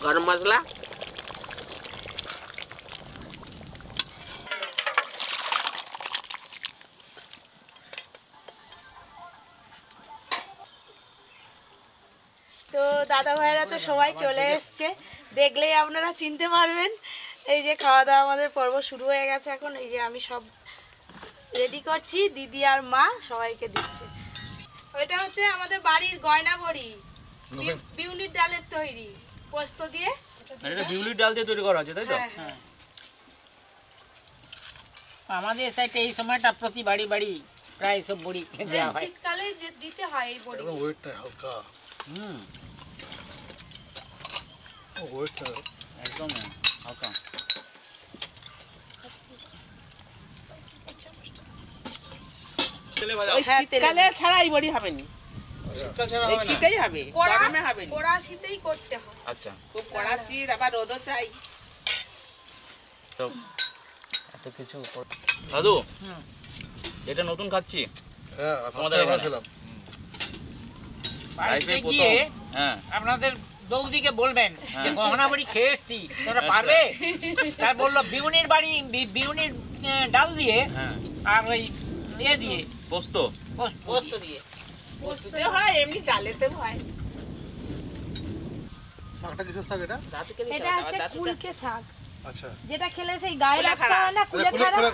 गरम मसाला তো দাদা ভাইরা তো সবাই চলে এসছে, দেখলেই আপনারা চিনতে পারবেন। এই যে খাওয়া দাওয়া আমাদের পর্ব শুরু হয়ে গেছে। এখন এই যে আমি সব রেডি করছি, দিদি আর মা সবাইকে দিচ্ছে। ওইটা হচ্ছে আমাদের বাড়ির গয়না বড়ি, বিউলির ডালের তৈরি, পোস্ত দিয়ে। এটা বিউলির ডাল দিয়ে তৈরি করা আছে, তাই তো? হ্যাঁ। আমাদের সাইডে এই সময়টা প্রতি বাড়ি বাড়ি প্রায় সব বড়ি দেওয়া হয়। শীতকালে দিতে হয় এই বড়ি। একদম ওয়েটটা হালকা। ওয়েটটা একদম হালকা। শীতকালে ছাড়াই বড়ি হবে না, এই শীতেই হবে, গরমে হবে না। কড়া শীতেই করতে হয়। আচ্ছা, খুব কড়া শীত, আবার রোদও চাই। তো এত কিছু দাদু, এটা নতুন খাচ্ছি। হ্যাঁ, আমাদের আমরা খেলাম। বাড়িতে গিয়ে আপনাদের বৌদিকে বলবেন যে গহনা বড়ি খেয়ে এসছি, তোরা পারবে? তার বললো বিউনির বাড়ি, বিউনির ডাল দিয়ে আর ওই ইয়ে দিয়ে পোস্ত দিয়ে। পোস্ততে হয়, এমনি ডালেতেও হয়। শাকটা কিসের শাক এটা? এটা হচ্ছে কুলকে শাক। আচ্ছা, যেটা খেলে সেই গায়ে রাখতে হয় না, কুলে খারাপ।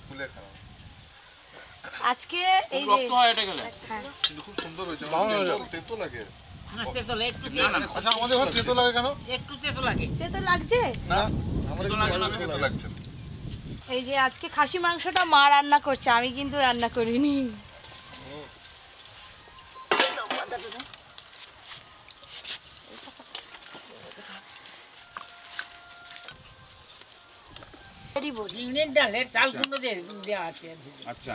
কুলে খাওয়া। আজকে এই যে রক্ত হয় এটা খেলে। হ্যাঁ, কিন্তু খুব সুন্দর হয়েছে। তেতো লাগে। আচ্ছা, আমাদের ঘরে তেতো লাগে কেন? একটু তেতো লাগে। তেতো লাগছে না, আমাদের ঘরে তেতো লাগছে। এই যে আজকে খাসি মাংসটা মা রান্না করছে, আমি কিন্তু রান্না করিনি। বিউনির ডালের চাল কুমড়ো দেওয়া আছে। আচ্ছা,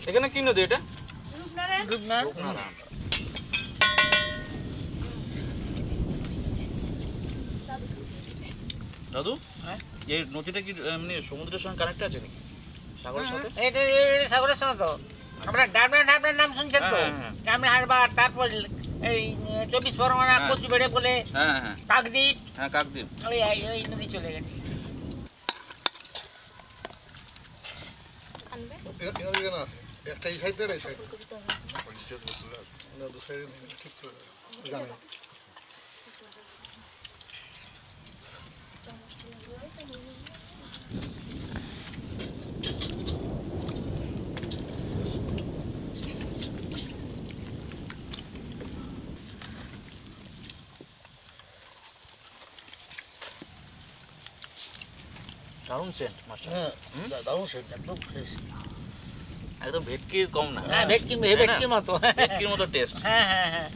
এখানে কি নদী এটা? দাদু, এই নদীটা কি এমনি সমুদ্রের সঙ্গে কানেক্ট আছে নাকি, সাগরের সাথে? এটা সাগরের সঙ্গে তো আমরা ডাবনার নাম শুনছেন তো? ডাবনা হারবার, তারপর এই 24 পরগনা কচুবেড়ে বলে কাকদ্বীপ। হ্যাঁ, কাকদ্বীপ। ওই নদী চলে গেছে। একটা এই সাইড দিয়ে এই সাইড না, দু সাইডে ঠিক জানে। দারুণ সেন্ট মাছটা। হ্যাঁ, দারুণ সেন্ট, একদম ফ্রেশ। একদম ভেটকির কম না। হ্যাঁ, ভেটকির মতো, ভেটকির মতো টেস্ট। হ্যাঁ,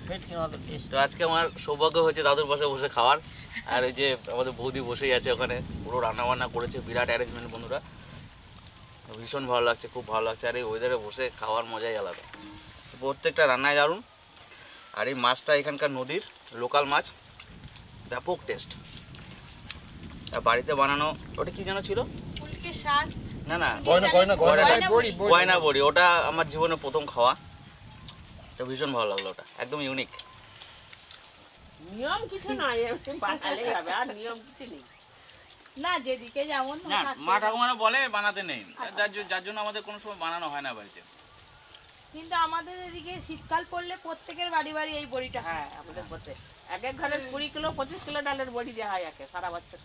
ভেটকির মতো টেস্ট। তো আজকে আমার সৌভাগ্য হয়েছে দাদুর পাশে বসে খাওয়ার। আর ওই যে আমাদের বৌদি বসেই আছে ওখানে, পুরো রান্না বান্না করেছে, বিরাট অ্যারেঞ্জমেন্ট বন্ধুরা। ভীষণ ভালো লাগছে, খুব ভালো লাগছে। আর এই ওয়েদারে বসে খাওয়ার মজাই আলাদা। প্রত্যেকটা রান্নায় দারুণ। আর এই মাছটা এখানকার নদীর লোকাল মাছ, ব্যাপক টেস্ট। আর বাড়িতে বানানো ওটা কি যেন ছিল? কুলকে শাক। না, গয়না বড়ি। ওটা আমার জীবনে প্রথম খাওয়া, তো ভীষণ ভালো লাগলো। ওটা একদম ইউনিক। নিয়ম কিছু নয়, বানালেই হবে, আর নিয়ম কিছু নেই। না, যেদিকে যেমন না, মা ঠাকুমারা বলে বানাতে নেই, যার জন্য আমাদের কোনো সময় বানানো হয় না বাড়িতে। কিন্তু আমাদের এদিকে শীতকাল পড়লে প্রত্যেকের বাড়ি বাড়ি এই বড়িটা। হ্যাঁ, আমাদের বলতে এক এক ঘরে 20 কিলো 25 কিলো ডালের বড়ি দেওয়া হয় একে সারা বছর।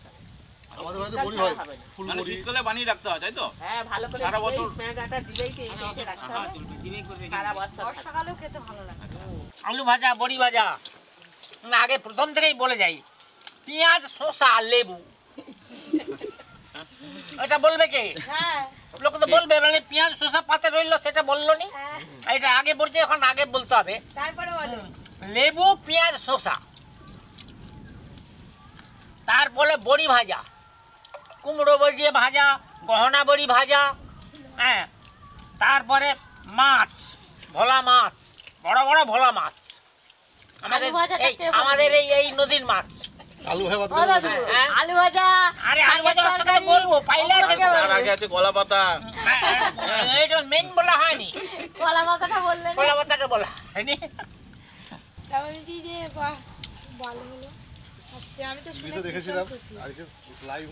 আমাদের বাড়িতে বড়ি হয়, ফুল মানে বড়ি। শীতকালে বানিয়ে রাখতে হয়, তাই তো? হ্যাঁ, ভালো করে সারা বছর মেঘাটা দিলেই তো এইটাকে রাখতে হবে সারা বছর। বর্ষাকালেও খেতে ভালো লাগে। আলু ভাজা, বড়ি ভাজা। না, আগে প্রথম থেকেই বলে যাই, পেঁয়াজ, শসা, লেবু। এটা বলবে কে? হ্যাঁ, লোক তো বলবে, মানে পেঁয়াজ শসা পাতে রইলো, সেটা বললো নি। এটা আগে বলছে, এখন আগে বলতে হবে। তারপরে বলো লেবু, পেঁয়াজ, শসা। তারপরে বড়ি ভাজা, কুমড়ো বড়ি দিয়ে ভাজা, গহনা বড়ি ভাজা, হ্যাঁ, তারপরে মাছ, ভোলা মাছ, বড় বড় ভোলা মাছ, আমাদের আলু ভাজাটা এই কে বলবে? আমাদের এই নদীর মাছ। আলু ভাই ও দাদু, হ্যাঁ? আলু ভাজা, আরে আলু ভাজা শাকের ওর সাথে তরকারি, বলবো, পাইলে আছে তো। তার আগে আছে কলা পাতা। এইটা মেন বলা হয়নি, কলা পাতাটা বললেন না? কলা পাতাটা বলা হয়নি। তারপর বলছি যে বাহ ভালো হলো। আচ্ছা আমি তো শুনে ভিডিও দেখেছিলাম ভীষণ খুশি। আজকে লাইভ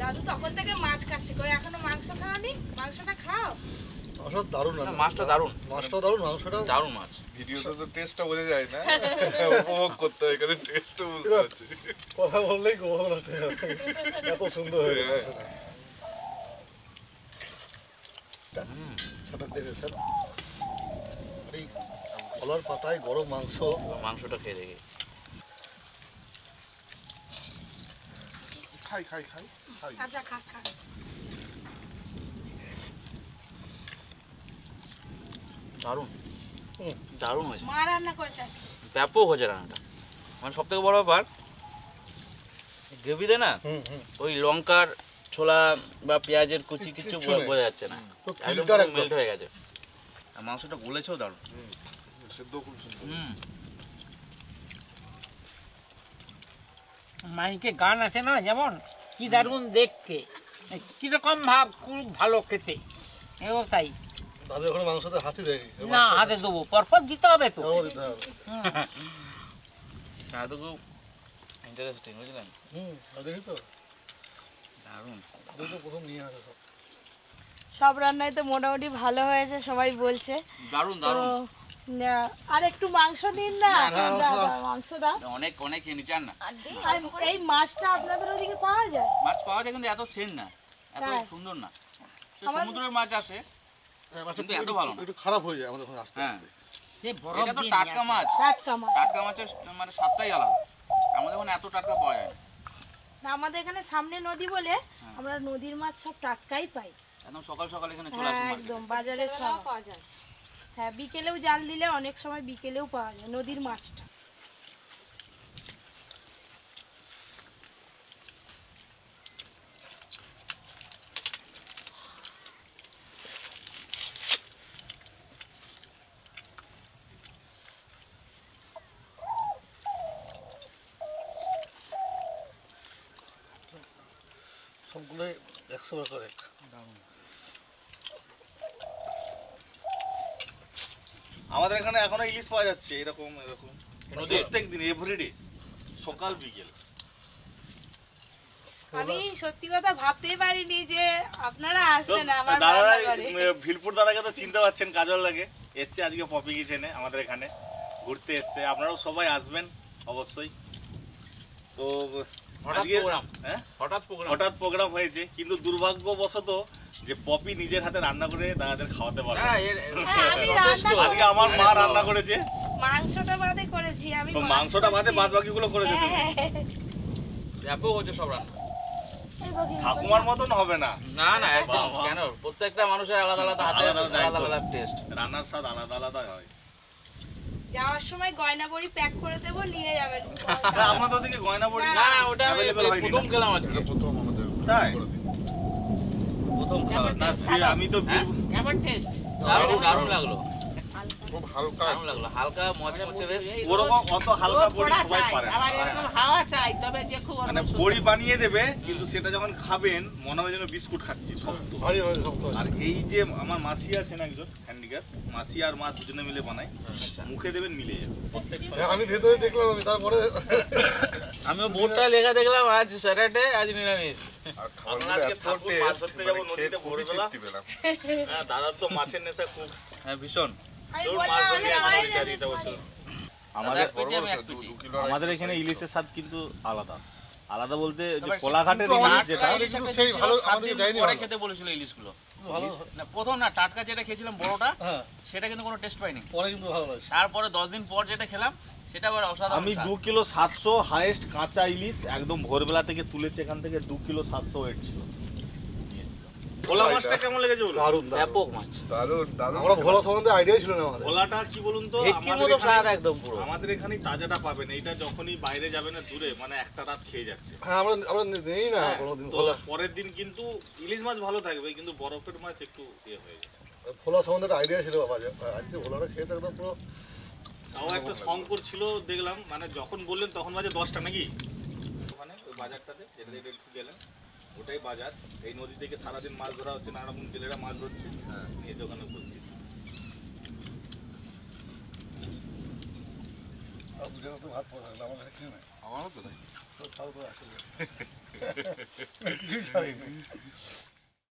দাদু তখন থেকে মাছ খাচ্ছে, কই এখনো মাংস খাওনি? মাংসটা খাও। অসৎ দারুণ না, রান্না। মাছটা দারুণ। মাছটাও দারুণ, মাংসটাও দারুণ মাছ। ভিডিওতে তো টেস্টটা বোঝা যায় না, উপভোগ করতে হয়, এখানে টেস্টও বুঝতে পারছি। কথা বললেই গোয়া এত সুন্দর হয়ে গেছে সেটা দেখেছেন। এই কলার পাতায় গরম মাংস, এবার মাংসটা খেয়ে দেখি। খাই খাই খাই খাই। আচ্ছা খা খা। দারুণ, দারুণ হয়েছে, মা রান্না করেছে আজকে। ব্যাপক হয়েছে রান্নাটা। মানে সব থেকে বড় ব্যাপার গ্রেভিতে না ওই লঙ্কার ছোলা বা পেঁয়াজের কুচি কিছু কিচ্ছু নেই। বোঝা যাচ্ছে না, পুরো একদম filter একদম। মেল্ট হয়ে গেছে। আর মাংসটা গলেছেও দারুণ। সেদ্ধ খুব সুন্দর। মাইকে গান আছে না, যেমন কি দারুণ দেখতে, কিরকম ভাব, খুব ভালো খেতে, এও তাই। দাদু ওখানে মাংসতে হাতি দেয়নি, না হাতে দেবো, পরপর দিতে হবে তো। এরও দিতে হবে। তো খুব ইন্টারেস্টিং, বুঝলেন? দেখি তো, দারুণ। দেখি তো প্রথম নিয়ে আসে সব। সব রান্নাই তো মোটামুটি ভালো হয়েছে সবাই বলছে। দারুণ তো দারুণ। আর একটু মাংস নিন না, না, দাদা, মাংস দাও। অনেক অনেক খেয়ে নিচে আর না। আর দিই, আর এই মাছটা আপনাদের ওদিকে পাওয়া যায়? মাছ পাওয়া যায় কিন্তু এত সেন্ট না, এত তাই? সুন্দর না। সে আমার- সমুদ্রের মাছ আসে, হ্যাঁ, মাছটা কিন্তু এত ভালো না। একটু খারাপ হয়ে যায় আমাদের ওখানে আসতে হ্যাঁ। আসতে। এই বরফ এটা তো দিয়ে টাটকা নিয়ে মাছ, টাটকা মাছ। টাটকা মাছের মানে স্বাদটাই আলাদা। আমাদের ওখানে এত টাটকা পাওয়া যায় না। না, আমাদের এখানে সামনে নদী বলে আমরা নদীর মাছ সব টাটকাই পাই। একদম সকাল সকাল এখানে চলে আসে হ্যাঁ মার্কেটে। একদম বাজারে সব পাওয়া যায়। হ্যাঁ বিকেলেও জাল দিলে অনেক সময় বিকেলেও পাওয়া যায় নদীর মাছটা। সবগুলোই 100 করে। আমাদের এখানে এখনো ইলিশ পাওয়া যাচ্ছে এরকম এরকম নদীর? প্রত্যেক দিন এভরিডে সকাল বিকেল। আমি সত্যি কথা ভাবতেই পারিনি যে আপনারা তো আসবেন আমার দাদা রান্নাঘরে। ভিলপুর দাদাকে তো চিনতে পারছেন, কাজল লাগে এসছে আজকে পপি কিচেনে আমাদের এখানে ঘুরতে এসছে, আপনারাও সবাই আসবেন অবশ্যই। তো হঠাৎ আজকে প্রোগ্রাম, হ্যাঁ হঠাৎ প্রোগ্রাম। হঠাৎ প্রোগ্রাম হয়েছে, কিন্তু দুর্ভাগ্যবশত যে পপি নিজের হাতে রান্না করে দাদাদের খাওয়াতে পারবে না। হ্যাঁ, হ্যাঁ, আমি রান্না আজকে আমার মা রান্না করেছে, মাংসটা বাদে করেছি আমি। তো মাংসটা বাদে বাদ বাকিগুলো করেছে তুমি। ব্যাপক হচ্ছে সব রান্না। ঠাকুমার মতন হবে না, না না একদম, বাহ, বাহ। কেন প্রত্যেকটা মানুষের আলাদা আলাদা হাতে আলাদা আলাদা আলাদা একদম। আলাদা টেস্ট। রান্নার স্বাদ আলাদা আলাদা হয়। যাওয়ার সময় গয়না বড়ি প্যাক করে দেবো, নিয়ে যাবেন। তা আপনাদের ওদিকে গয়না বড়ি না না, ওটা আমি available হয়নি প্রথম না? খেলাম আজকে, এটা প্রথম আমাদের তাই? করে দিন। প্রথম খাওয়া। না সে আমি তো বীর- কেমন টেস্ট? দারুণ দারুণ লাগলো, খুব হালকা দারুণ লাগলো, হালকা মচমচে বেশ। ওরকম অত হালকা বড়ি পোড়া সবাই চাই, পারে না। আবার এরকম হাওয়া চাই, তবে যে খুব মানে অন্য বড়ি বানিয়ে দেবে, কিন্তু সেটা যখন খাবেন মনে হয় যেন বিস্কুট খাচ্ছি শক্ত। ভারী হয় শক্ত হয়। আর এই যে আমার মাসি আছেন একজন হ্যান্ডিক্যাপ, মাসি আর মা দুজনে মিলে বানায়, মুখে দেবেন মিলে যাবে প্রত্যেক সময়। হ্যাঁ, আমি ভেতরে দেখলাম, আমি তারপরে আমিও বোর্ডটা লেখা দেখলাম আজ স্যাটারডে, আজ নিরামিষ। আর খাবার আমরা আজকে এত থাকবো, মাছ টেস্ট, ধরতে যাবো মানে খেয়ে নদীতে খুবই ভোরবেলা। তৃপ্তি পেলাম। হ্যাঁ দাদার তো মাছের নেশা খুব, হ্যাঁ ভীষণ। আমি জোর বললাম মাছ আমি ধরে আসে আমার নদীতে আজকে এটা বছর। আমাদের এক পেটি, আমি এক দু পেটি। কিলো আমাদের এখানে ইলিশের স্বাদ কিন্তু আলাদা, আলাদা বলতে যে তবে কোলাঘাটের কিন্তু ইলিশ আমাদের- যেটা, আমাদের কিন্তু সেই ভালো, আমাদের দেয়নি পরে ভালো। খেতে বলেছিল ইলিশগুলো। ভালো। না প্রথম না, টাটকা যেটা খেয়েছিলাম বড়টা, হ্যাঁ, সেটা কিন্তু কোনো টেস্ট পাইনি। পরে কিন্তু ভালো লাগছে। তারপরে 10 দিন পর যেটা খেলাম সেটা আবার অসাধারণ আমি স্বাদ। 2 কিলো 700 হাইয়েস্ট কাঁচা ইলিশ একদম ভোরবেলা থেকে তুলেছে, এখান থেকে 2 কিলো 700 ওয়েট ছিল। নিয়ে এসেছিলাম। ভোলা মাছটা কেমন লেগেছে বলুন? দারুণ দারুণ ব্যাপক মাছ, দারুণ দারুণ আমরা ভোলা সম্বন্ধে আইডিয়া ছিল না আমাদের। ভোলাটা কি বলুন তো, ভেটকির আমাদের মতো স্বাদ এখানে- একদম পুরো। আমাদের এখানেই তাজাটা পাবেন, এইটা যখনই বাইরে যাবেন না দূরে মানে একটা রাত খেয়ে যাচ্ছে। হ্যাঁ আমরা নেই না হ্যাঁ, কোনোদিন তো ভোলা। পরের দিন কিন্তু ইলিশ মাছ ভালো থাকবে, কিন্তু বরফের মাছ একটু ইয়ে হয়ে যায়। ভোলা সম্বন্ধে একটা আইডিয়া ছিল বাবা, যে আজকে ভোলাটা খেয়ে তো একদম পুরো তাও একটা শঙ্কর ছিল দেখলাম, মানে যখন বললেন তখন বাজে 10টা নাকি ওখানে ওই বাজারটাতে যেটা যেটা একটু গেলেন ওটাই বাজার। এই নদী থেকে সারাদিন মাছ ধরা হচ্ছে, নানা রকম জেলেরা মাছ ধরছে, নিয়ে এসে ওখানে উপস্থিত। বুঝে তো ভাত পড়া থাকলে আমার কিছু নেই। আমারও তো নাই। তো তাও তো আসলে কিছুই ছাড়িনি।